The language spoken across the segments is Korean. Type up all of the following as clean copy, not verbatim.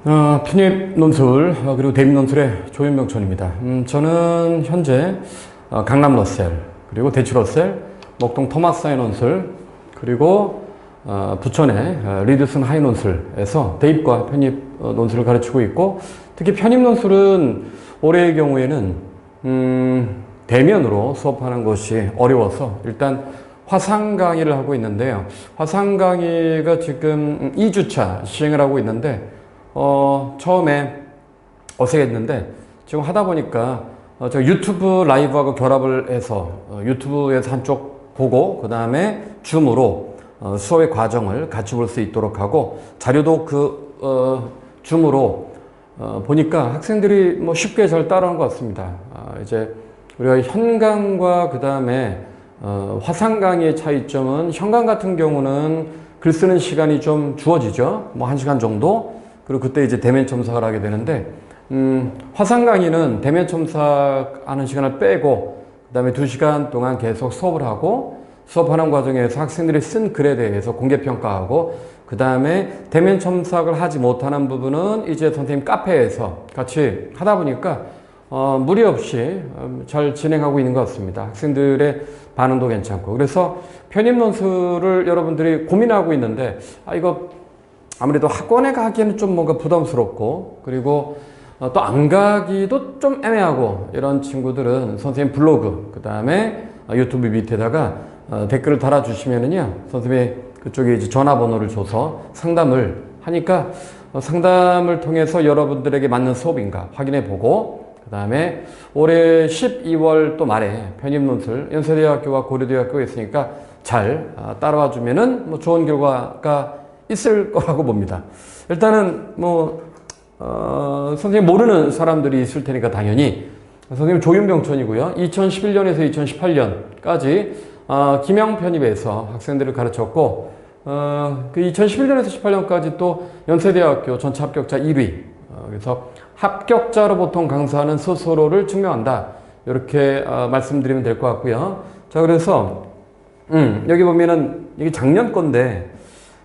편입 논술 그리고 대입 논술의 조윤병천입니다. 저는 현재 강남 러셀 그리고 대치 러셀 목동 토마스 하이 논술 그리고 부천의 리드슨 하이 논술에서 대입과 편입 논술을 가르치고 있고, 특히 편입 논술은 올해의 경우에는 대면으로 수업하는 것이 어려워서 일단 화상 강의를 하고 있는데요. 화상 강의가 지금 2주차 시행을 하고 있는데 처음에 어색했는데 지금 하다 보니까 제가 유튜브 라이브하고 결합을 해서 유튜브에서 한쪽 보고 그 다음에 줌으로 수업의 과정을 같이 볼 수 있도록 하고, 자료도 줌으로 보니까 학생들이 뭐 쉽게 잘 따라하는 것 같습니다. 이제 우리가 현강과 그 다음에 화상 강의의 차이점은, 현강 같은 경우는 글 쓰는 시간이 좀 주어지죠. 뭐 1시간 정도. 그리고 그때 이제 대면 첨삭을 하게 되는데, 화상 강의는 대면 첨삭하는 시간을 빼고 그 다음에 2시간 동안 계속 수업을 하고, 수업하는 과정에서 학생들이 쓴 글에 대해서 공개평가하고, 그 다음에 대면 첨삭을 하지 못하는 부분은 이제 선생님 카페에서 같이 하다 보니까 무리 없이 잘 진행하고 있는 것 같습니다. 학생들의 반응도 괜찮고. 그래서 편입 논술을 여러분들이 고민하고 있는데, 이거 아무래도 학원에 가기에는 좀 뭔가 부담스럽고, 그리고 또 안 가기도 좀 애매하고, 이런 친구들은 선생님 블로그, 그 다음에 유튜브 밑에다가 댓글을 달아주시면은요, 선생님이 그쪽에 이제 전화번호를 줘서 상담을 하니까 상담을 통해서 여러분들에게 맞는 수업인가 확인해 보고, 그 다음에 올해 12월 또 말에 편입논술 연세대학교와 고려대학교가 있으니까 잘 따라와 주면은 뭐 좋은 결과가 있을 거라고 봅니다. 일단은 선생님 모르는 사람들이 있을 테니까 당연히 선생님 조윤병천이고요. 2011년에서 2018년까지 김영 편입에서 학생들을 가르쳤고, 그 2011년에서 18년까지 또 연세대학교 전체 합격자 1위. 그래서 합격자로 보통 강사는 스스로를 증명한다, 이렇게 말씀드리면 될 것 같고요. 자, 그래서 여기 보면은 이게 작년 건데,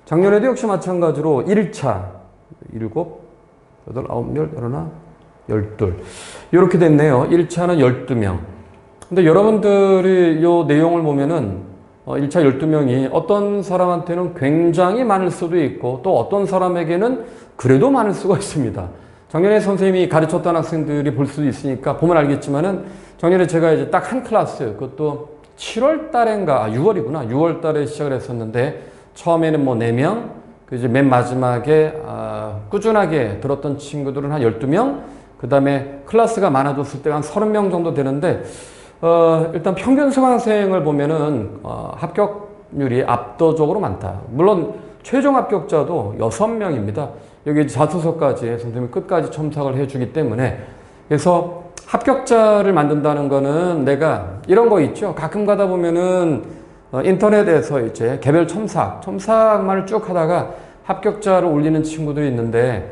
작년에도 역시 마찬가지로 1차 7, 8, 9, 10, 11, 12 이렇게 됐네요. 1차는 12명. 근데 여러분들이 이 내용을 보면은 1차 12명이 어떤 사람한테는 굉장히 많을 수도 있고, 또 어떤 사람에게는 그래도 많을 수가 있습니다. 작년에 선생님이 가르쳤던 학생들이 볼 수도 있으니까 보면 알겠지만은, 작년에 제가 이제 딱 한 클래스, 그것도 7월 달인가, 6월이구나. 6월 달에 시작을 했었는데, 처음에는 뭐 4명, 그 이제 맨 마지막에 꾸준하게 들었던 친구들은 한 12명, 그 다음에 클래스가 많아졌을 때가 한 30명 정도 되는데, 일단 평균 수강생을 보면은 합격률이 압도적으로 많다. 물론 최종 합격자도 6명입니다. 여기 자소서까지 선생님이 끝까지 첨삭을 해주기 때문에, 그래서 합격자를 만든다는 거는, 내가 이런 거 있죠. 가끔 가다 보면은 인터넷에서 이제 개별 첨삭만을 쭉 하다가 합격자를 올리는 친구들이 있는데,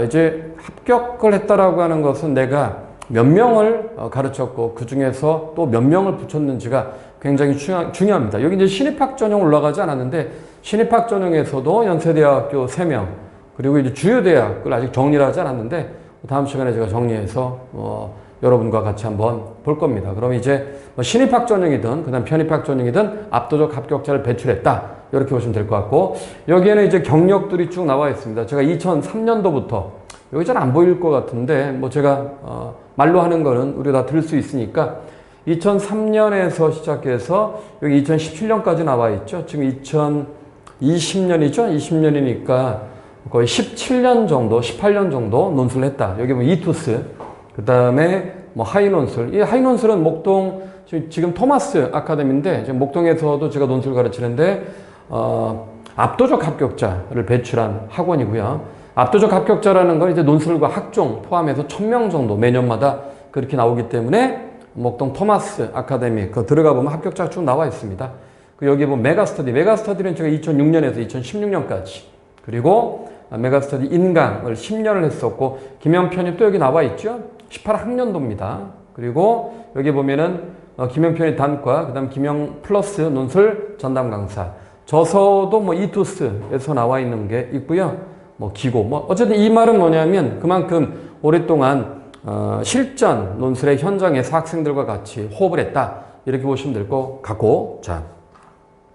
이제 합격을 했다라고 하는 것은 내가 몇 명을 가르쳤고 그 중에서 또 몇 명을 붙였는지가 굉장히 중요합니다. 여기 이제 신입학 전형 올라가지 않았는데, 신입학 전형에서도 연세대학교 3명, 그리고 이제 주요 대학을 아직 정리를 하지 않았는데, 다음 시간에 제가 정리해서 여러분과 같이 한번 볼 겁니다. 그럼 이제 신입학 전형이든 그다음 편입학 전형이든 압도적 합격자를 배출했다, 이렇게 보시면 될 것 같고, 여기에는 이제 경력들이 쭉 나와 있습니다. 제가 2003년도부터, 여기 잘 안 보일 것 같은데 뭐 제가 말로 하는 거는 우리가 다 들을 수 있으니까, 2003년에서 시작해서 여기 2017년까지 나와 있죠. 지금 2020년이죠. 20년이니까 거의 17년 정도, 18년 정도 논술을 했다. 여기 보면 이투스, 그 다음에 뭐 하이 논술. 이 하이 논술은 목동, 지금 토마스 아카데미인데, 지금 목동에서도 제가 논술 가르치는데, 압도적 합격자를 배출한 학원이고요. 압도적 합격자라는 건 이제 논술과 학종 포함해서 1000명 정도 매년마다 그렇게 나오기 때문에, 목동 토마스 아카데미 그 들어가 보면 합격자가 쭉 나와 있습니다. 여기 보면 메가스터디는 제가 2006년에서 2016년까지, 그리고 메가스터디 인강을 10년을 했었고, 김영 편입도 여기 나와 있죠. 18학년도입니다. 그리고 여기 보면은 김영 편입 단과, 그 다음 김영 플러스 논술 전담 강사, 저서도 뭐 이투스에서 나와 있는 게 있고요. 뭐 기고, 뭐 어쨌든 이 말은 뭐냐면 그만큼 오랫동안 실전 논술의 현장에서 학생들과 같이 호흡을 했다. 이렇게 보시면 될 것 같고, 자,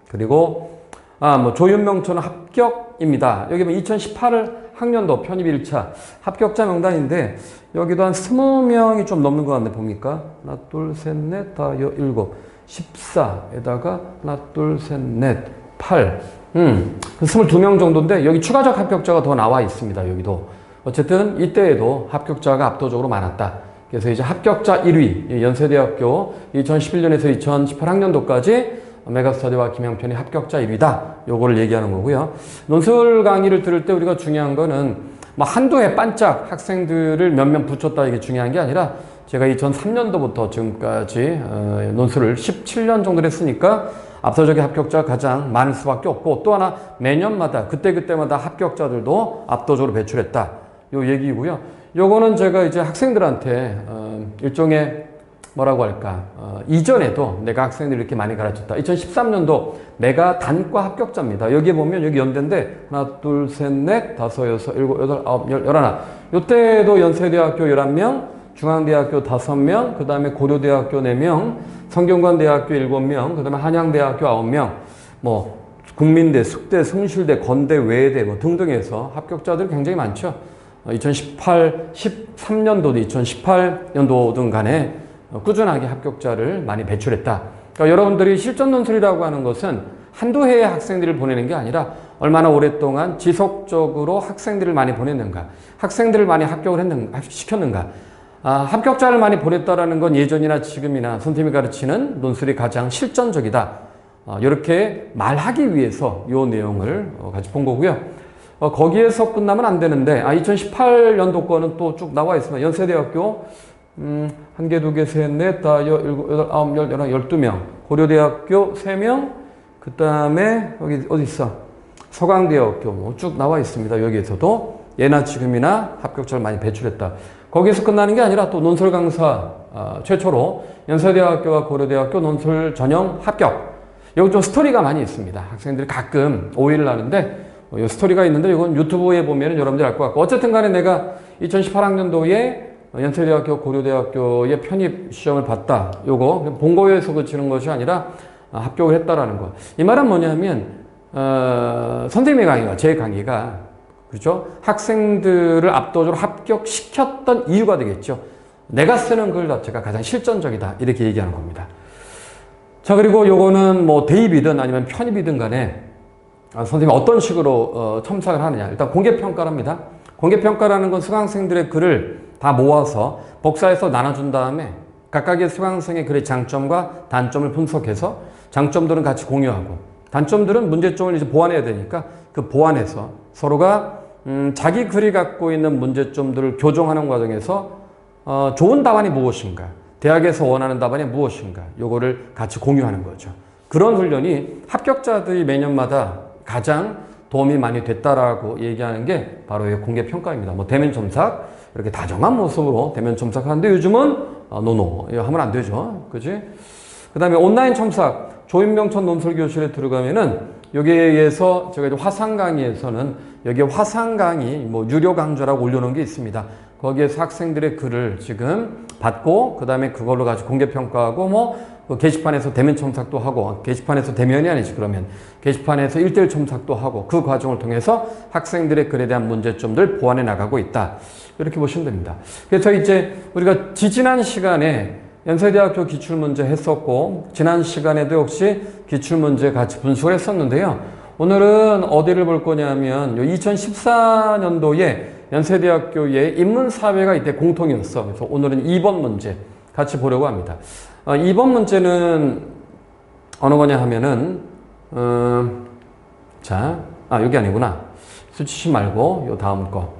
그리고 뭐 조윤명초는 합격입니다. 여기 뭐 2018 학년도 편입 1차 합격자 명단인데 여기도 한 20명이 좀 넘는 것 같네. 봅니까? 하나, 둘, 셋, 넷, 다, 일곱, 14에다가 하나, 둘, 셋, 넷, 8. 22명 정도인데 여기 추가적 합격자가 더 나와 있습니다. 여기도. 어쨌든 이때에도 합격자가 압도적으로 많았다. 그래서 이제 합격자 1위, 연세대학교 2011년에서 2018 학년도까지 메가스터디와 김영편이 합격자 1위다. 요거를 얘기하는 거고요. 논술 강의를 들을 때 우리가 중요한 거는 뭐 한두 해 반짝 학생들을 몇몇 붙였다 이게 중요한 게 아니라 제가 2003년도부터 지금까지 논술을 17년 정도 했으니까 압도적인 합격자가 가장 많을 수밖에 없고 또 하나 매년마다 그때그때마다 합격자들도 압도적으로 배출했다. 요 얘기고요. 요거는 제가 이제 학생들한테 일종의 뭐라고 할까 이전에도 내가 학생들 이렇게 많이 가르쳤다. 2013년도 내가 단과 합격자입니다. 여기에 보면 여기 연대인데 하나 둘 셋 넷 다섯 여섯 일곱 여덟 아홉 열 열하나 요때도 연세대학교 11명 중앙대학교 5명 그 다음에 고려대학교 4명 성균관대학교 7명 그 다음에 한양대학교 9명 뭐 국민대, 숙대, 숭실대, 건대, 외대 뭐 등등 해서 합격자들이 굉장히 많죠. 2018, 13년도도 2018년도든 간에 꾸준하게 합격자를 많이 배출했다. 그러니까 여러분들이 실전 논술이라고 하는 것은 한두 해의 학생들을 보내는 게 아니라 얼마나 오랫동안 지속적으로 학생들을 많이 보냈는가, 학생들을 많이 합격을 시켰는가. 합격자를 많이 보냈다라는 건 예전이나 지금이나 선생님이 가르치는 논술이 가장 실전적이다. 이렇게 말하기 위해서 이 내용을 같이 본 거고요. 거기에서 끝나면 안 되는데 2018년도 거는 또 쭉 나와 있습니다. 연세대학교 한 개, 두 개, 셋, 넷, 다, 일곱, 여덟, 아홉, 열, 열한, 12명. 고려대학교 3명. 그 다음에, 여기, 어디 있어? 서강대학교, 뭐 쭉 나와 있습니다. 여기에서도. 예나 지금이나 합격자를 많이 배출했다. 거기에서 끝나는 게 아니라 또 논술 강사, 최초로 연세대학교와 고려대학교 논술 전형 합격. 여기 좀 스토리가 많이 있습니다. 학생들이 가끔 오해를 하는데, 이 스토리가 있는데, 이건 유튜브에 보면 여러분들이 알 것 같고. 어쨌든 간에 내가 2018학년도에 연세대학교, 고려대학교의 편입 시험을 봤다. 요거 본고에서 그치는 것이 아니라 합격을 했다라는 거. 이 말은 뭐냐면 선생님의 강의가 제 강의가 그렇죠? 학생들을 압도적으로 합격시켰던 이유가 되겠죠. 내가 쓰는 글 자체가 가장 실전적이다. 이렇게 얘기하는 겁니다. 자 그리고 요거는 뭐 대입이든 아니면 편입이든 간에 선생님이 어떤 식으로 첨삭을 하느냐. 일단 공개평가랍니다. 공개평가라는 건 수강생들의 글을 다 모아서 복사해서 나눠준 다음에 각각의 수강생의 글의 장점과 단점을 분석해서 장점들은 같이 공유하고 단점들은 문제점을 이제 보완해야 되니까 그 보완해서 서로가 자기 글이 갖고 있는 문제점들을 교정하는 과정에서 좋은 답안이 무엇인가 대학에서 원하는 답안이 무엇인가 요거를 같이 공유하는 거죠. 그런 훈련이 합격자들이 매년마다 가장 도움이 많이 됐다라고 얘기하는 게 바로 이 공개평가입니다. 뭐 대면 첨삭 이렇게 다정한 모습으로 대면 첨삭하는데 요즘은 노노 이거 하면 안 되죠. 그지? 그 다음에 온라인 첨삭 조윤명천 논술교실에 들어가면은 여기에서 제가 이제 화상 강의에서는 여기에 화상 강의 뭐 유료 강좌라고 올려놓은 게 있습니다. 거기에서 학생들의 글을 지금 받고 그 다음에 그걸로 가지고 공개평가하고 뭐 게시판에서 대면 첨삭도 하고 게시판에서 대면이 아니지 그러면 게시판에서 1:1 첨삭도 하고 그 과정을 통해서 학생들의 글에 대한 문제점들 보완해 나가고 있다. 이렇게 보시면 됩니다. 그래서 이제 우리가 지난 시간에 연세대학교 기출문제 했었고 지난 시간에도 역시 기출문제 같이 분석을 했었는데요. 오늘은 어디를 볼 거냐면 2014년도에 연세대학교의 인문사회가 이때 공통이었어. 그래서 오늘은 2번 문제 같이 보려고 합니다. 2번 문제는 어느 거냐 하면은 여기 아니구나. 수치시 말고 요 다음 거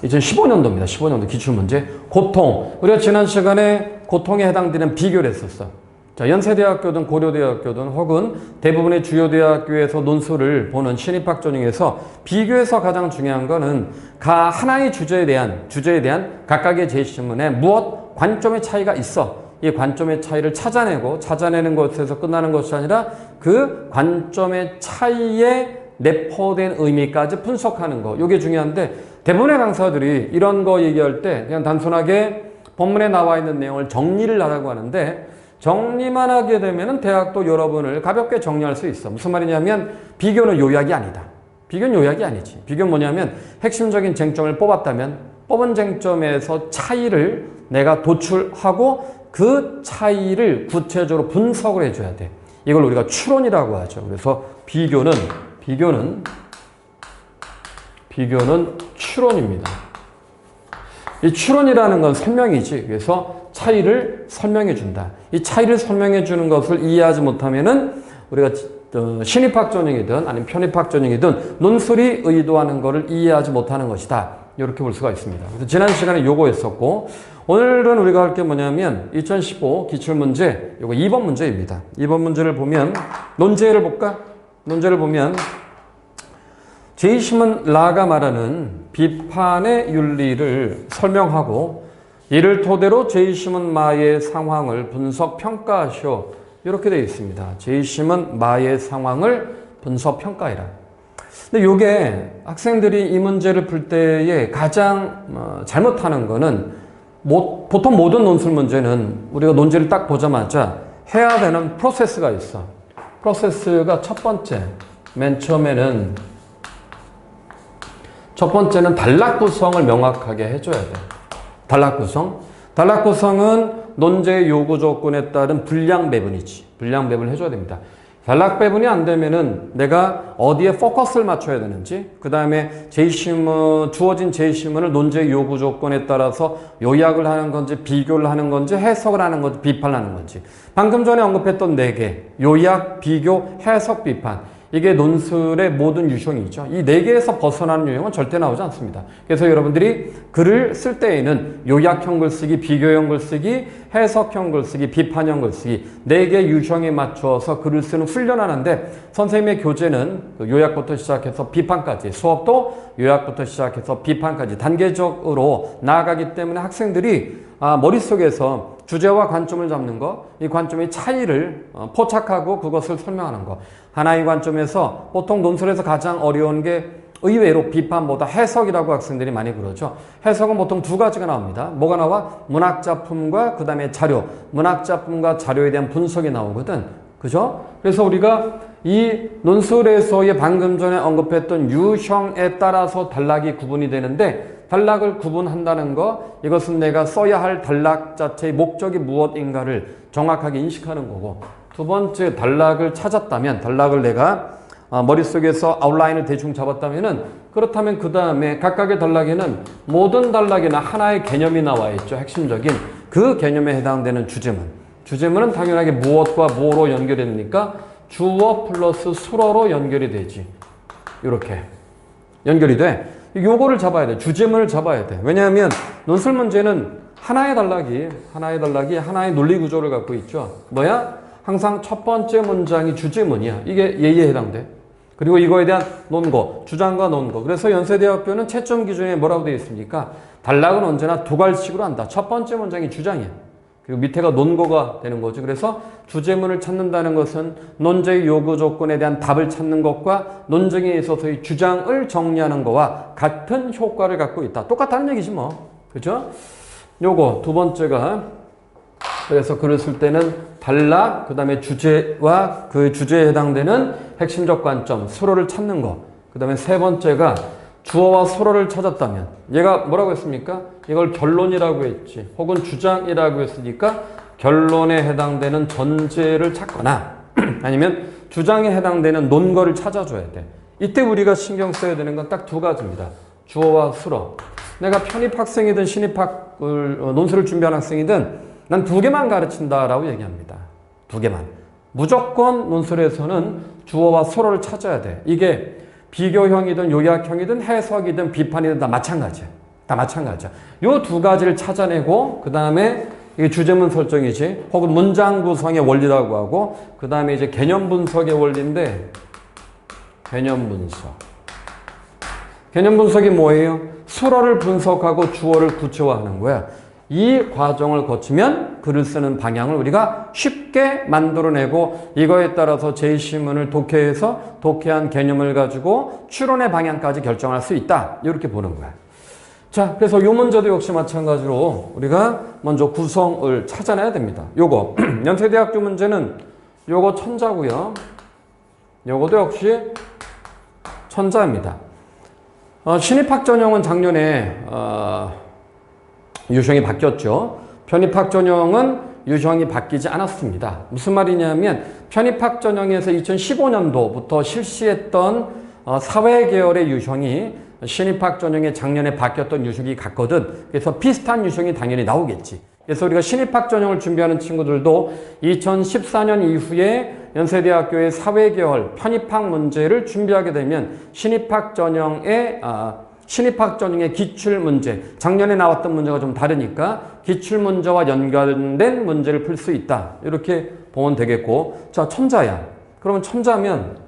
2015년도입니다. 15년도 기출문제 고통. 우리가 지난 시간에 고통에 해당되는 비교를 했었어. 자, 연세대학교든 고려대학교든 혹은 대부분의 주요 대학교에서 논술을 보는 신입학 전형에서 비교에서 가장 중요한 거는 하나의 주제에 대한 각각의 제시문에 무엇 관점의 차이가 있어. 이 관점의 차이를 찾아내는 것에서 끝나는 것이 아니라 그 관점의 차이에 내포된 의미까지 분석하는 거. 이게 중요한데 대부분의 강사들이 이런 거 얘기할 때 그냥 단순하게 본문에 나와 있는 내용을 정리를 하라고 하는데 정리만 하게 되면 대학도 여러분을 가볍게 정리할 수 있어. 무슨 말이냐면 비교는 요약이 아니다. 비교는 요약이 아니지. 비교는 뭐냐면 핵심적인 쟁점을 뽑았다면 뽑은 쟁점에서 차이를 내가 도출하고 그 차이를 구체적으로 분석을 해줘야 돼. 이걸 우리가 추론이라고 하죠. 그래서 비교는 추론입니다. 이 추론이라는 건 설명이지. 그래서 차이를 설명해 준다. 이 차이를 설명해 주는 것을 이해하지 못하면은 우리가 신입학 전형이든 아니면 편입학 전형이든 논술이 의도하는 것을 이해하지 못하는 것이다. 이렇게 볼 수가 있습니다. 그래서 지난 시간에 요거 했었고 오늘은 우리가 할 게 뭐냐면 2015 기출문제 요거 2번 문제입니다. 2번 문제를 보면 논제를 볼까? 논제를 보면 제이시문 라가 말하는 비판의 윤리를 설명하고 이를 토대로 제이시문 마의 상황을 분석 평가하시오. 이렇게 되어 있습니다. 제이시문 마의 상황을 분석 평가해라. 근데 요게 학생들이 이 문제를 풀 때에 가장 잘못하는 거는 보통 모든 논술 문제는 우리가 논제를 딱 보자마자 해야 되는 프로세스가 있어. 프로세스가 첫 번째는 단락 구성을 명확하게 해줘야 돼. 단락 구성. 단락 구성은 논제의 요구 조건에 따른 분량 배분이지. 분량 배분을 해줘야 됩니다. 단락 배분이 안 되면은 내가 어디에 포커스를 맞춰야 되는지, 그 다음에 주어진 제시문을 논제의 요구 조건에 따라서 요약을 하는 건지, 비교를 하는 건지, 해석을 하는 건지, 비판을 하는 건지. 방금 전에 언급했던 4개. 요약, 비교, 해석, 비판. 이게 논술의 모든 유형이죠. 이 4개에서 벗어나는 유형은 절대 나오지 않습니다. 그래서 여러분들이 글을 쓸 때에는 요약형 글쓰기, 비교형 글쓰기, 해석형 글쓰기, 비판형 글쓰기 4개 유형에 맞춰서 글을 쓰는 훈련하는데 선생님의 교재는 요약부터 시작해서 비판까지, 수업도 요약부터 시작해서 비판까지 단계적으로 나아가기 때문에 학생들이 머릿속에서 주제와 관점을 잡는 거, 이 관점의 차이를 포착하고 그것을 설명하는 거. 하나의 관점에서 보통 논술에서 가장 어려운 게 의외로 비판보다 해석이라고 학생들이 많이 그러죠. 해석은 보통 2가지가 나옵니다. 뭐가 나와? 문학작품과 그 다음에 자료. 문학작품과 자료에 대한 분석이 나오거든. 그죠? 그래서 우리가 이 논술에서의 방금 전에 언급했던 유형에 따라서 단락이 구분이 되는데 단락을 구분한다는 거, 이것은 내가 써야 할 단락 자체의 목적이 무엇인가를 정확하게 인식하는 거고, 2번째 단락을 찾았다면, 단락을 내가 머릿속에서 아웃라인을 대충 잡았다면은, 그렇다면 그 다음에 각각의 단락에는 모든 단락에는 하나의 개념이 나와 있죠. 핵심적인 그 개념에 해당되는 주제문. 주제문은 당연하게 무엇과 뭐로 연결이 됩니까? 주어 플러스 수어로 연결이 되지. 이렇게 연결이 돼. 요거를 잡아야 돼. 주제문을 잡아야 돼. 왜냐하면 논술 문제는 하나의 단락이 하나의 논리 구조를 갖고 있죠. 뭐야? 항상 첫 번째 문장이 주제문이야. 이게 예의에 해당돼. 그리고 이거에 대한 논거, 주장과 논거. 그래서 연세대학교는 채점 기준에 뭐라고 되어 있습니까? 단락은 언제나 2갈식으로 한다. 첫 번째 문장이 주장이야. 그리고 밑에가 논거가 되는 거죠. 그래서 주제문을 찾는다는 것은 논제의 요구 조건에 대한 답을 찾는 것과 논쟁에 있어서의 주장을 정리하는 것과 같은 효과를 갖고 있다. 똑같다는 얘기지 뭐. 그죠? 요거 2번째가, 그래서 글을 쓸 때는 단락, 그 다음에 주제와 그 주제에 해당되는 핵심적 관점, 수로를 찾는 것. 그 다음에 3번째가 주어와 수로를 찾았다면, 얘가 뭐라고 했습니까? 이걸 결론이라고 했지, 혹은 주장이라고 했으니까 결론에 해당되는 전제를 찾거나 아니면 주장에 해당되는 논거를 찾아줘야 돼. 이때 우리가 신경 써야 되는 건 딱 2가지입니다. 주어와 수로. 내가 편입 학생이든 논술을 준비하는 학생이든 난 2개만 가르친다라고 얘기합니다. 2개만. 무조건 논술에서는 주어와 수로를 찾아야 돼. 이게 비교형이든 요약형이든 해석이든 비판이든 다 마찬가지야. 다 마찬가지야. 요 2가지를 찾아내고 그 다음에 이게 주제문 설정이지, 혹은 문장 구성의 원리라고 하고, 그 다음에 이제 개념 분석의 원리인데, 개념 분석. 개념 분석이 뭐예요? 수어를 분석하고 주어를 구체화하는 거야. 이 과정을 거치면 글을 쓰는 방향을 우리가 쉽게 만들어내고 이거에 따라서 제2신문을 독해해서 독해한 개념을 가지고 추론의 방향까지 결정할 수 있다. 이렇게 보는 거야. 자, 그래서 요 문제도 역시 마찬가지로 우리가 먼저 구성을 찾아내야 됩니다. 요거 연세대학교 문제는 요거 천자고요. 요거도 역시 천자입니다. 신입학 전형은 작년에 유형이 바뀌었죠. 편입학 전형은 유형이 바뀌지 않았습니다. 무슨 말이냐면 편입학 전형에서 2015년도부터 실시했던 사회계열의 유형이 신입학 전형에 작년에 바뀌었던 유형이 같거든. 그래서 비슷한 유형이 당연히 나오겠지. 그래서 우리가 신입학 전형을 준비하는 친구들도 2014년 이후에 연세대학교의 사회계열 편입학 문제를 준비하게 되면 신입학 전형의 기출 문제, 작년에 나왔던 문제가 좀 다르니까 기출 문제와 연관된 문제를 풀 수 있다. 이렇게 보면 되겠고, 자, 천자야. 그러면 천자면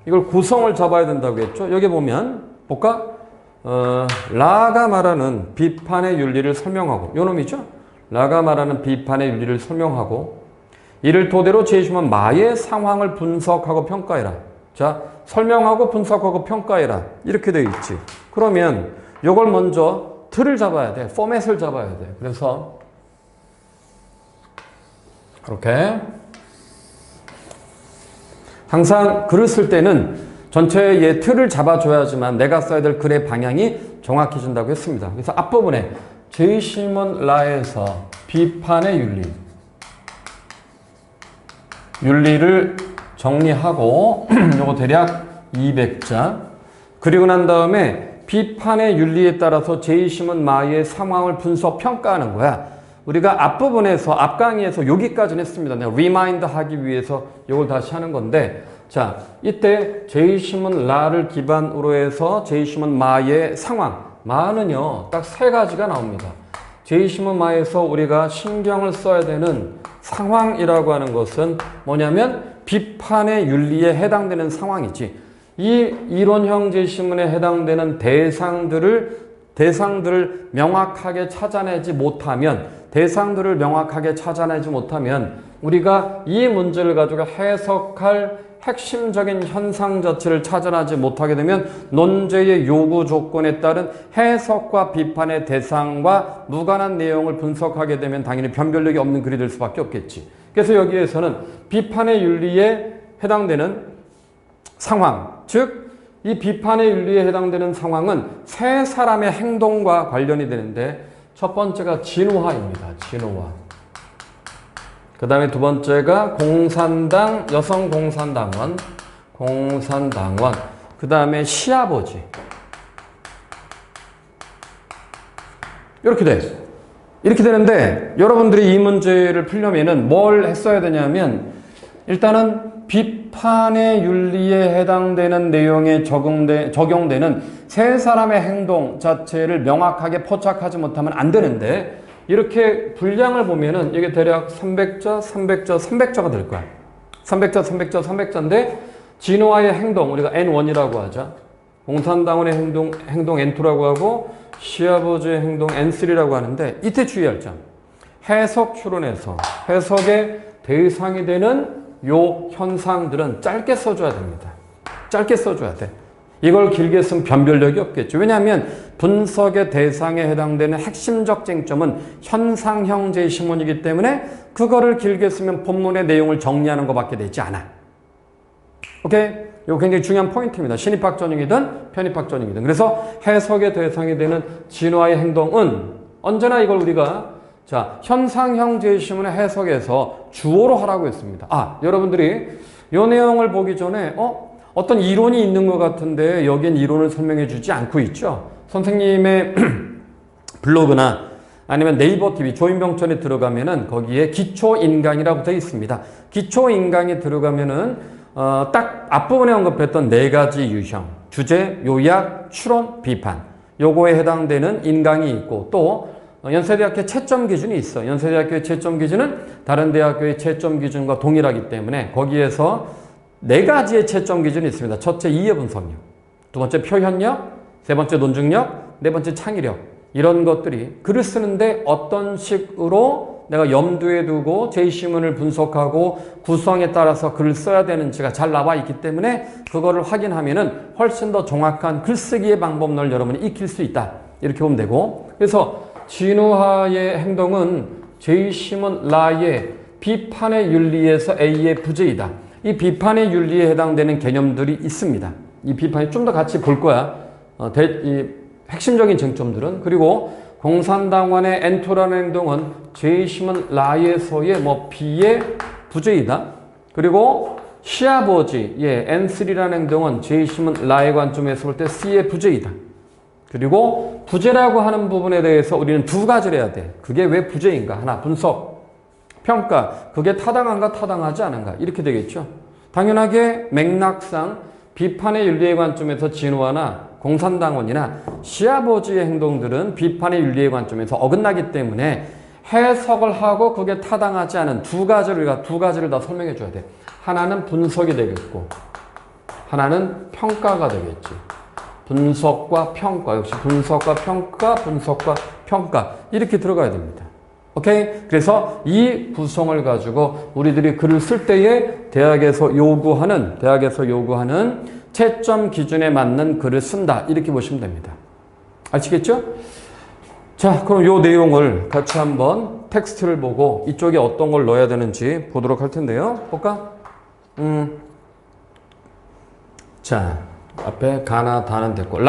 이걸 구성을 잡아야 된다고 했죠. 여기 보면 볼까? 라가 말하는 비판의 윤리를 설명하고, 요 놈이죠. 라가 말하는 비판의 윤리를 설명하고, 이를 토대로 제2신문 마의 상황을 분석하고 평가해라. 자, 설명하고 분석하고 평가해라. 이렇게 되어 있지. 그러면 이걸 먼저 틀을 잡아야 돼. 포맷을 잡아야 돼. 그래서 이렇게 항상 글을 쓸 때는 전체의 틀을 잡아줘야지만 내가 써야 될 글의 방향이 정확해진다고 했습니다. 그래서 앞부분에 제2신문 라에서 비판의 윤리를 정리하고 요거 대략 200자 그리고 난 다음에 비판의 윤리에 따라서 제2신문 마의 상황을 분석 평가하는 거야. 우리가 앞부분에서 앞 강의에서 여기까지는 했습니다. 내가 리마인드 하기 위해서 이걸 다시 하는 건데, 자, 이때 제2신문 라를 기반으로 해서 제2신문 마의 상황, 마는요 딱 세 가지가 나옵니다. 제2신문 마에서 우리가 신경을 써야 되는 상황이라고 하는 것은 뭐냐면 비판의 윤리에 해당되는 상황이지. 이 이론형 제2신문에 해당되는 대상들을 명확하게 찾아내지 못하면 우리가 이 문제를 가지고 해석할 핵심적인 현상 자체를 찾아내지 못하게 되면 논제의 요구 조건에 따른 해석과 비판의 대상과 무관한 내용을 분석하게 되면 당연히 변별력이 없는 글이 될 수밖에 없겠지. 그래서 여기에서는 비판의 윤리에 해당되는 상황, 즉 이 비판의 윤리에 해당되는 상황은 세 사람의 행동과 관련이 되는데 첫 번째가 진화입니다. 진화. 그 다음에 두 번째가 공산당, 여성 공산당원. 그 다음에 시아버지. 이렇게 돼. 이렇게 되는데 여러분들이 이 문제를 풀려면은 뭘 했어야 되냐면 일단은 비판의 윤리에 해당되는 내용에 적용되는 세 사람의 행동 자체를 명확하게 포착하지 못하면 안 되는데 이렇게 분량을 보면은 이게 대략 300자가 될 거야. 300자인데 진화의 행동 우리가 N1이라고 하자. 공산당원의 행동 N2라고 하고 시아버지의 행동 N3라고 하는데 이때 주의할 점. 해석 추론에서 해석의 대상이 되는 요 현상들은 짧게 써줘야 됩니다. 짧게 써줘야 돼. 이걸 길게 쓰면 변별력이 없겠죠. 왜냐하면 분석의 대상에 해당되는 핵심적 쟁점은 현상형 제2신문이기 때문에 그거를 길게 쓰면 본문의 내용을 정리하는 것밖에 되지 않아. 오케이? 이거 굉장히 중요한 포인트입니다. 신입학 전형이든 편입학 전형이든. 그래서 해석의 대상이 되는 진화의 행동은 언제나 이걸 우리가 현상형 제2신문의 해석에서 주어로 하라고 했습니다. 여러분들이 이 내용을 보기 전에 어떤 이론이 있는 것 같은데 여기엔 이론을 설명해 주지 않고 있죠. 선생님의 블로그나 아니면 네이버 TV 조인병천에 들어가면은 거기에 기초인강이라고 되어 있습니다. 기초인강에 들어가면은 딱 앞부분에 언급했던 네 가지 유형, 주제, 요약, 추론, 비판 요거에 해당되는 인강이 있고 또 연세대학교 채점 기준이 있어. 연세대학교의 채점 기준은 다른 대학교의 채점 기준과 동일하기 때문에 거기에서 네 가지의 채점 기준이 있습니다. 첫째 이해 분석력, 두 번째 표현력, 세 번째 논증력, 네 번째 창의력. 이런 것들이 글을 쓰는데 어떤 식으로 내가 염두에 두고 제시문을 분석하고 구성에 따라서 글을 써야 되는지가 잘 나와 있기 때문에 그거를 확인하면은 훨씬 더 정확한 글쓰기의 방법론을 여러분이 익힐 수 있다. 이렇게 보면 되고. 그래서 진우하의 행동은 제시문 라의 비판의 윤리에서 A의 부재이다. 이 비판의 윤리에 해당되는 개념들이 있습니다. 이 비판이 좀 더 같이 볼 거야. 이 핵심적인 쟁점들은. 그리고 공산당원의 엔토라는 행동은 제시문 라에서의 B의 부재이다. 그리고 시아버지의 N3라는 행동은 제시문 라의 관점에서 볼 때 C의 부재이다. 그리고 부재라고 하는 부분에 대해서 우리는 두 가지를 해야 돼. 그게 왜 부재인가? 하나, 분석, 평가. 그게 타당한가 타당하지 않은가? 이렇게 되겠죠. 당연하게 맥락상 비판의 윤리의 관점에서 진우하나 공산당원이나 시아버지의 행동들은 비판의 윤리의 관점에서 어긋나기 때문에 해석을 하고 그게 타당하지 않은 두 가지를 다 설명해 줘야 돼. 하나는 분석이 되겠고 하나는 평가가 되겠지. 분석과 평가, 역시 분석과 평가 이렇게 들어가야 됩니다. 오케이? 그래서 이 구성을 가지고 우리들이 글을 쓸 때에 대학에서 요구하는 채점 기준에 맞는 글을 쓴다. 이렇게 보시면 됩니다. 아시겠죠? 자, 그럼 요 내용을 같이 한번 텍스트를 보고 이쪽에 어떤 걸 넣어야 되는지 보도록 할 텐데요. 볼까? 자, 앞에 가나 다는 됐고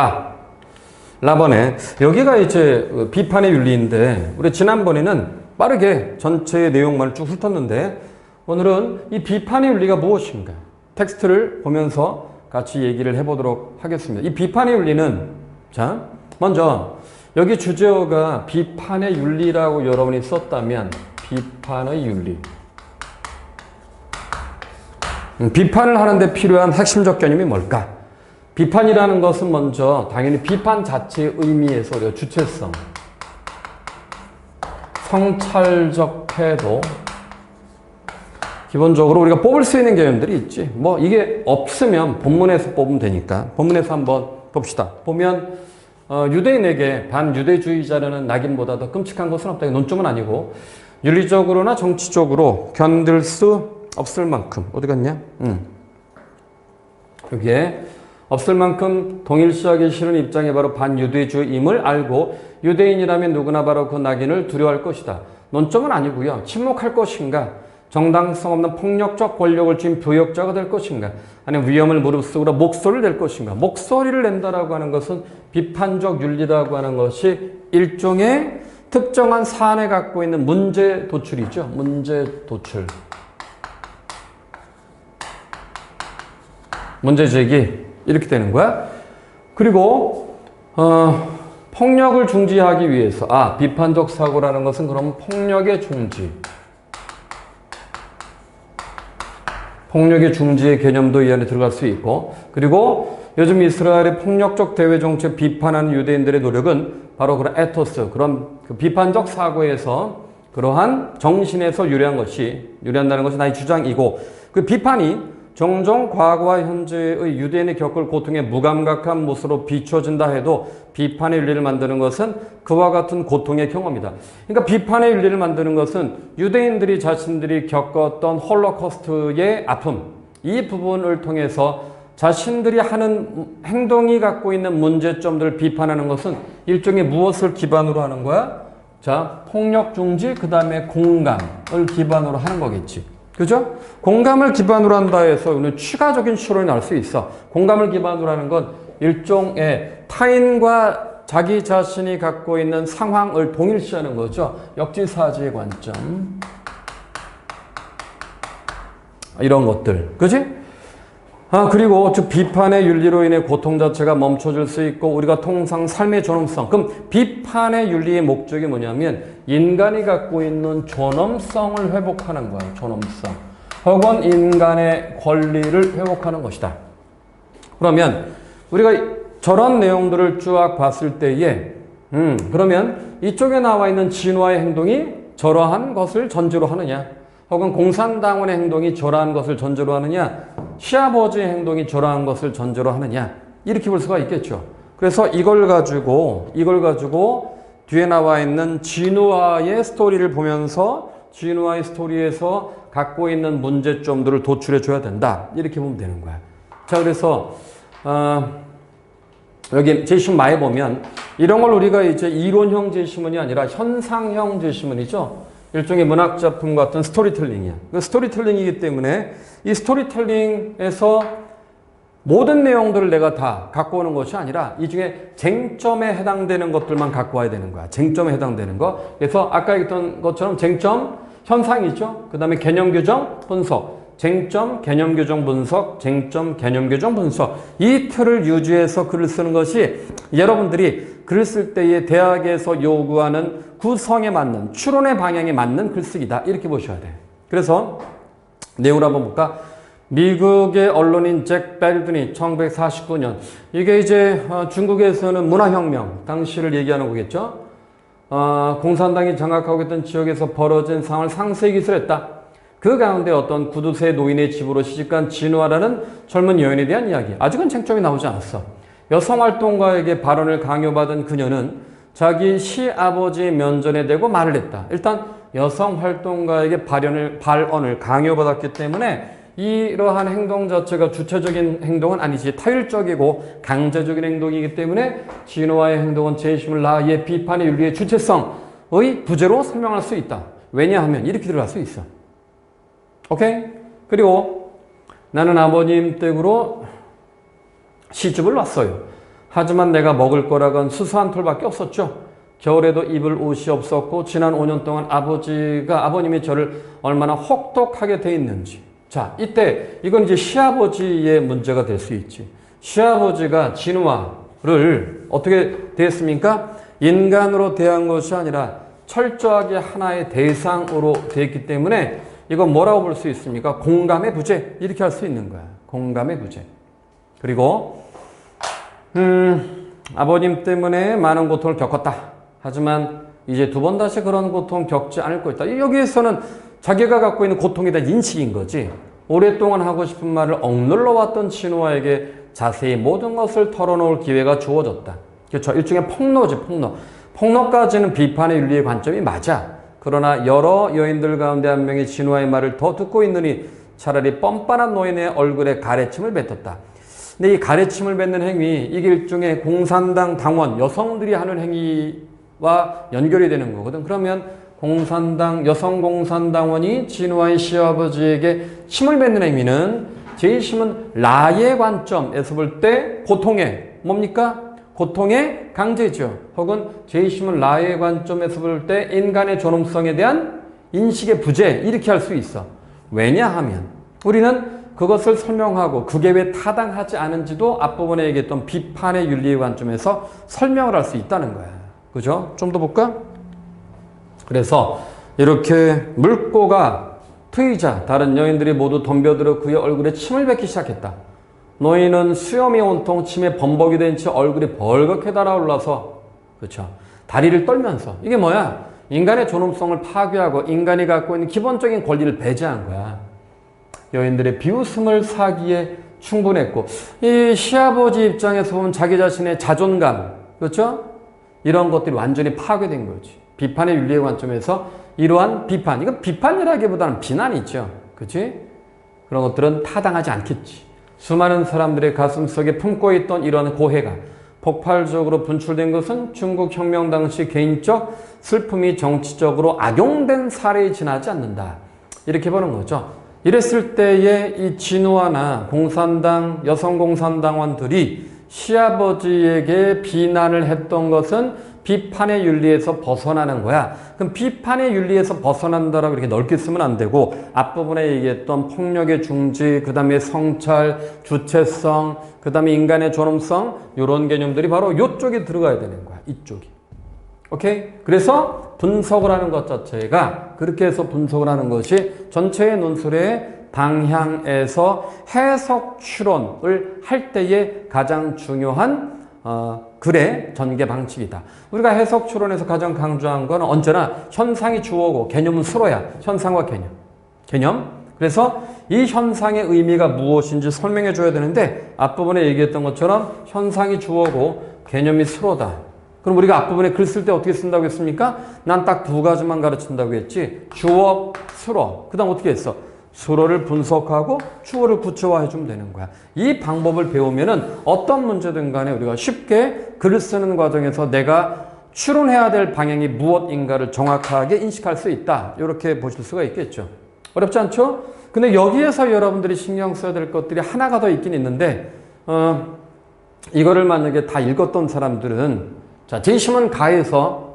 라번에 여기가 이제 비판의 윤리인데 우리 지난번에는 빠르게 전체의 내용만을 쭉 훑었는데 오늘은 이 비판의 윤리가 무엇인가 텍스트를 보면서 같이 얘기를 해보도록 하겠습니다. 이 비판의 윤리는 자 먼저 여기 주제어가 비판의 윤리라고 여러분이 썼다면 비판의 윤리 비판을 하는데 필요한 핵심적 개념이 뭘까? 비판이라는 것은 먼저 당연히 비판 자체의 의미에서 우리가 주체성, 성찰적 태도, 기본적으로 우리가 뽑을 수 있는 개념들이 있지. 뭐 이게 없으면 본문에서 뽑으면 되니까 본문에서 한번 봅시다. 보면 유대인에게 반유대주의자라는 낙인보다 더 끔찍한 것은 없다. 논점은 아니고 윤리적으로나 정치적으로 견딜 수 없을 만큼 어디 갔냐? 여기에 없을 만큼 동일시하기 싫은 입장이 바로 반유대주의임을 알고 유대인이라면 누구나 바로 그 낙인을 두려워할 것이다. 논점은 아니고요. 침묵할 것인가? 정당성 없는 폭력적 권력을 쥔 부역자가 될 것인가? 아니면 위험을 무릅쓰고 목소리를 낼 것인가? 목소리를 낸다라고 하는 것은 비판적 윤리라고 하는 것이 일종의 특정한 사안에 갖고 있는 문제 도출이죠. 문제 도출. 문제 제기. 이렇게 되는 거야. 그리고 폭력을 중지하기 위해서 비판적 사고라는 것은 그럼 폭력의 중지. 폭력의 중지의 개념도 이 안에 들어갈 수 있고 그리고 요즘 이스라엘의 폭력적 대외 정책 비판하는 유대인들의 노력은 바로 그런 에토스, 그런 그 비판적 사고에서 그러한 정신에서 유래한다는 것이 나의 주장이고 그 비판이 종종 과거와 현재의 유대인이 겪을 고통에 무감각한 모습으로 비춰진다 해도 비판의 윤리를 만드는 것은 그와 같은 고통의 경험이다. 그러니까 비판의 윤리를 만드는 것은 유대인들이 자신들이 겪었던 홀로코스트의 아픔, 이 부분을 통해서 자신들이 하는 행동이 갖고 있는 문제점들을 비판하는 것은 일종의 무엇을 기반으로 하는 거야? 자, 폭력 중지, 그 다음에 공감을 기반으로 하는 거겠지. 그죠? 공감을 기반으로 한다 해서 우리는 추가적인 추론이 나올 수 있어. 공감을 기반으로 하는 건 일종의 타인과 자기 자신이 갖고 있는 상황을 동일시하는 거죠. 역지사지의 관점. 이런 것들. 그지? 그리고 즉 비판의 윤리로 인해 고통 자체가 멈춰질 수 있고 우리가 통상 삶의 존엄성. 그럼 비판의 윤리의 목적이 뭐냐면 인간이 갖고 있는 존엄성을 회복하는 거예요. 존엄성. 혹은 인간의 권리를 회복하는 것이다. 그러면 우리가 저런 내용들을 쭉 봤을 때에 그러면 이쪽에 나와 있는 진화의 행동이 저러한 것을 전제로 하느냐? 혹은 공산당원의 행동이 저러한 것을 전제로 하느냐? 시아버지의 행동이 저러한 것을 전제로 하느냐? 이렇게 볼 수가 있겠죠. 그래서 이걸 가지고 뒤에 나와 있는 진우와의 스토리를 보면서 진우와의 스토리에서 갖고 있는 문제점들을 도출해 줘야 된다. 이렇게 보면 되는 거야. 자, 그래서 여기 제시문 마에 보면 이런 걸 우리가 이제 이론형 제시문이 아니라 현상형 제시문이죠. 일종의 문학 작품 같은 스토리텔링이야. 그 스토리텔링이기 때문에 이 스토리텔링에서 모든 내용들을 내가 다 갖고 오는 것이 아니라 이 중에 쟁점에 해당되는 것들만 갖고 와야 되는 거야. 쟁점에 해당되는 거. 그래서 아까 얘기했던 것처럼 쟁점, 현상이죠. 그 다음에 개념 규정, 분석. 쟁점, 개념 규정, 분석, 쟁점, 개념 규정, 분석. 이 틀을 유지해서 글을 쓰는 것이 여러분들이 글을 쓸 때에 대학에서 요구하는 구성에 맞는, 추론의 방향에 맞는 글쓰기다. 이렇게 보셔야 돼. 그래서 내용을 한번 볼까? 미국의 언론인 잭 벨든이 1949년, 이게 이제 중국에서는 문화혁명 당시를 얘기하는 거겠죠. 공산당이 장악하고 있던 지역에서 벌어진 상황을 상세히 기술했다. 그 가운데 어떤 구두쇠 노인의 집으로 시집간 진우아라는 젊은 여인에 대한 이야기. 아직은 쟁점이 나오지 않았어. 여성활동가에게 발언을 강요받은 그녀는 자기 시아버지 면전에 대고 말을 했다. 일단 여성활동가에게 발언을 강요받았기 때문에 이러한 행동 자체가 주체적인 행동은 아니지 타율적이고 강제적인 행동이기 때문에 진우아의 행동은 제시문 라의 비판의 윤리의 주체성의 부재로 설명할 수 있다. 왜냐하면 이렇게 들어갈 수 있어. 오케이? 그리고 나는 아버님 댁으로 시집을 왔어요. 하지만 내가 먹을 거라곤 수수한 털밖에 없었죠. 겨울에도 입을 옷이 없었고 지난 5년 동안 아버님이 저를 얼마나 혹독하게 돼 있는지. 자, 이때 이건 이제 시아버지의 문제가 될 수 있지. 시아버지가 진우아를 어떻게 대했습니까? 인간으로 대한 것이 아니라 철저하게 하나의 대상으로 되었기 때문에 이건 뭐라고 볼 수 있습니까? 공감의 부재. 이렇게 할 수 있는 거야. 공감의 부재. 그리고 아버님 때문에 많은 고통을 겪었다. 하지만 이제 두 번 다시 그런 고통 겪지 않을 것이다. 여기에서는 자기가 갖고 있는 고통에 대한 인식인 거지. 오랫동안 하고 싶은 말을 억눌러 왔던 진우아에게 자세히 모든 것을 털어놓을 기회가 주어졌다. 그렇죠. 일종의 폭로지, 폭로. 폭로까지는 비판의 윤리의 관점이 맞아. 그러나 여러 여인들 가운데 한 명이 진우아의 말을 더 듣고 있느니 차라리 뻔뻔한 노인의 얼굴에 가래침을 뱉었다. 근데 이 가래침을 뱉는 행위, 이게 일종의 공산당 당원, 여성들이 하는 행위와 연결이 되는 거거든. 그러면 여성 공산당원이 진우아의 시아버지에게 침을 뱉는 행위는 제시문 라의 관점에서 볼 때 고통의 뭡니까? 고통의 강제죠. 혹은 제시문 라의 관점에서 볼 때 인간의 존엄성에 대한 인식의 부재, 이렇게 할 수 있어. 왜냐하면 우리는 그것을 설명하고 그게 왜 타당하지 않은지도 앞부분에 얘기했던 비판의 윤리의 관점에서 설명을 할 수 있다는 거야. 그죠? 좀 더 볼까? 그래서 이렇게 물고가 트이자 다른 여인들이 모두 덤벼들어 그의 얼굴에 침을 뱉기 시작했다. 노인은 수염이 온통 침에 범벅이 된 채 얼굴이 벌겋게 달아올라서 그렇죠. 다리를 떨면서 이게 뭐야? 인간의 존엄성을 파괴하고 인간이 갖고 있는 기본적인 권리를 배제한 거야. 여인들의 비웃음을 사기에 충분했고 이 시아버지 입장에서 보면 자기 자신의 자존감 그렇죠? 이런 것들이 완전히 파괴된 거지. 비판의 윤리의 관점에서 이러한 비판, 이건 비판이라기보다는 비난이죠. 그치? 그런 것들은 타당하지 않겠지. 수많은 사람들의 가슴속에 품고 있던 이러한 고해가 폭발적으로 분출된 것은 중국 혁명 당시 개인적 슬픔이 정치적으로 악용된 사례에 지나지 않는다. 이렇게 보는 거죠. 이랬을 때에 이 진우아나 공산당, 여성 공산당원들이 시아버지에게 비난을 했던 것은 비판의 윤리에서 벗어나는 거야. 그럼 비판의 윤리에서 벗어난다라고 이렇게 넓게 쓰면 안 되고 앞부분에 얘기했던 폭력의 중지, 그 다음에 성찰, 주체성, 그 다음에 인간의 존엄성 이런 개념들이 바로 이쪽에 들어가야 되는 거야. 이쪽이. 오케이? 그래서 분석을 하는 것 자체가 그렇게 해서 분석을 하는 것이 전체의 논술의 방향에서 해석 추론을 할 때의 가장 중요한 글의 전개 방식이다. 우리가 해석 추론에서 가장 강조한 건 언제나 현상이 주어고 개념은 수로야. 현상과 개념. 그래서 이 현상의 의미가 무엇인지 설명해 줘야 되는데 앞부분에 얘기했던 것처럼 현상이 주어고 개념이 수로다. 그럼 우리가 앞부분에 글 쓸 때 어떻게 쓴다고 했습니까? 난 딱 두 가지만 가르친다고 했지. 주어, 수어. 그 다음 어떻게 했어? 수어를 분석하고 주어를 구체화해 주면 되는 거야. 이 방법을 배우면은 어떤 문제든 간에 우리가 쉽게 글을 쓰는 과정에서 내가 추론해야 될 방향이 무엇인가를 정확하게 인식할 수 있다. 이렇게 보실 수가 있겠죠. 어렵지 않죠? 근데 여기에서 여러분들이 신경 써야 될 것들이 하나가 더 있긴 있는데 이거를 만약에 다 읽었던 사람들은 자, 제이시먼 가에서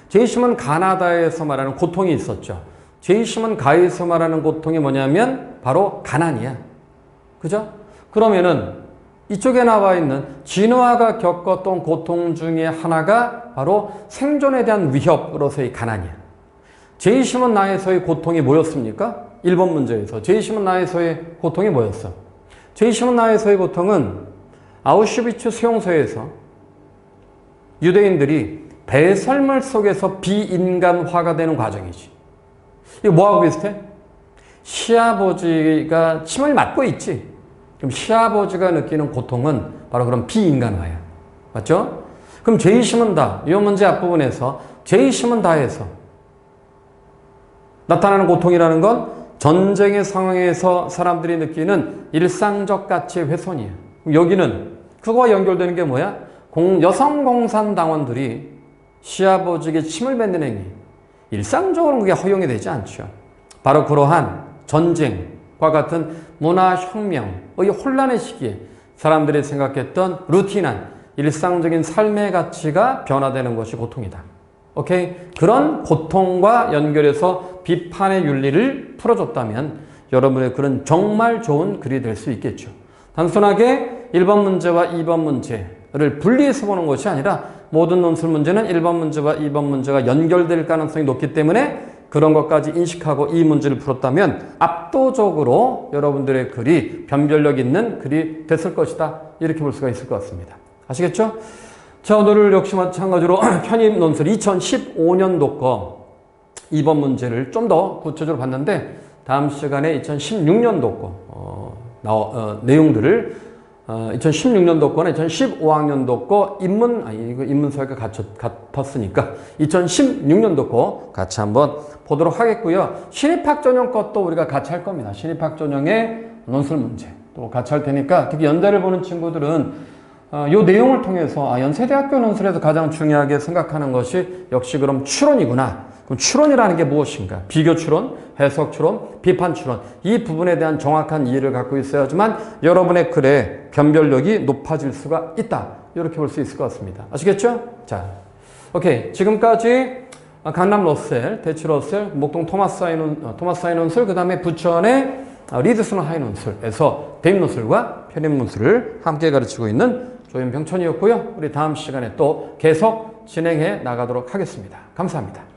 제이시먼 가나다에서 말하는 고통이 있었죠. 제이시먼 가에서 말하는 고통이 뭐냐면 바로 가난이야. 그죠? 그러면은 이쪽에 나와 있는 진화가 겪었던 고통 중에 하나가 바로 생존에 대한 위협으로서의 가난이야. 제이시먼 나에서의 고통이 뭐였습니까? 1번 문제에서 제이시먼 나에서의 고통이 뭐였어? 제이시먼 나에서의 고통은 아우슈비츠 수용소에서 유대인들이 배설물 속에서 비인간화가 되는 과정이지. 이거 뭐하고 비슷해? 시아버지가 침을 맞고 있지. 그럼 시아버지가 느끼는 고통은 바로 그런 비인간화야. 맞죠? 그럼 제이시먼 다, 이 문제 앞부분에서 제이시먼 다에서 나타나는 고통이라는 건 전쟁의 상황에서 사람들이 느끼는 일상적 가치의 훼손이야. 여기는 그거와 연결되는 게 뭐야? 여성 공산당원들이 시아버지에게 침을 뱉는 행위. 일상적으로는 그게 허용이 되지 않죠. 바로 그러한 전쟁과 같은 문화혁명의 혼란의 시기에 사람들이 생각했던 루틴한 일상적인 삶의 가치가 변화되는 것이 고통이다. 오케이? 그런 고통과 연결해서 비판의 윤리를 풀어줬다면 여러분의 글은 정말 좋은 글이 될 수 있겠죠. 단순하게 1번 문제와 2번 문제를 분리해서 보는 것이 아니라 모든 논술 문제는 1번 문제와 2번 문제가 연결될 가능성이 높기 때문에 그런 것까지 인식하고 이 문제를 풀었다면 압도적으로 여러분들의 글이 변별력 있는 글이 됐을 것이다. 이렇게 볼 수가 있을 것 같습니다. 아시겠죠? 자, 오늘 역시 마찬가지로 편입 논술 2015년도 거 2번 문제를 좀 더 구체적으로 봤는데 다음 시간에 2016년도 거 내용들을 2016년도 거나 2015학년도 거 인문사회가 같았으니까 2016년도 거 같이 한번 보도록 하겠고요. 신입학 전형 것도 우리가 같이 할 겁니다. 신입학 전형의 논술 문제 또 같이 할 테니까 특히 연대를 보는 친구들은 이 내용을 통해서 연세대학교 논술에서 가장 중요하게 생각하는 것이 역시 그럼 추론이구나. 그럼 추론이라는 게 무엇인가? 비교 추론, 해석 추론, 비판 추론. 이 부분에 대한 정확한 이해를 갖고 있어야지만 여러분의 글의 변별력이 높아질 수가 있다. 이렇게 볼 수 있을 것 같습니다. 아시겠죠? 자, 오케이. 지금까지 강남 러셀, 대치 러셀, 목동 토마스 하이 논술, 그 다음에 부천의 리드슨 하이 논술에서 대입 논술과 편입 논술을 함께 가르치고 있는 조윤병천이었고요. 우리 다음 시간에 또 계속 진행해 나가도록 하겠습니다. 감사합니다.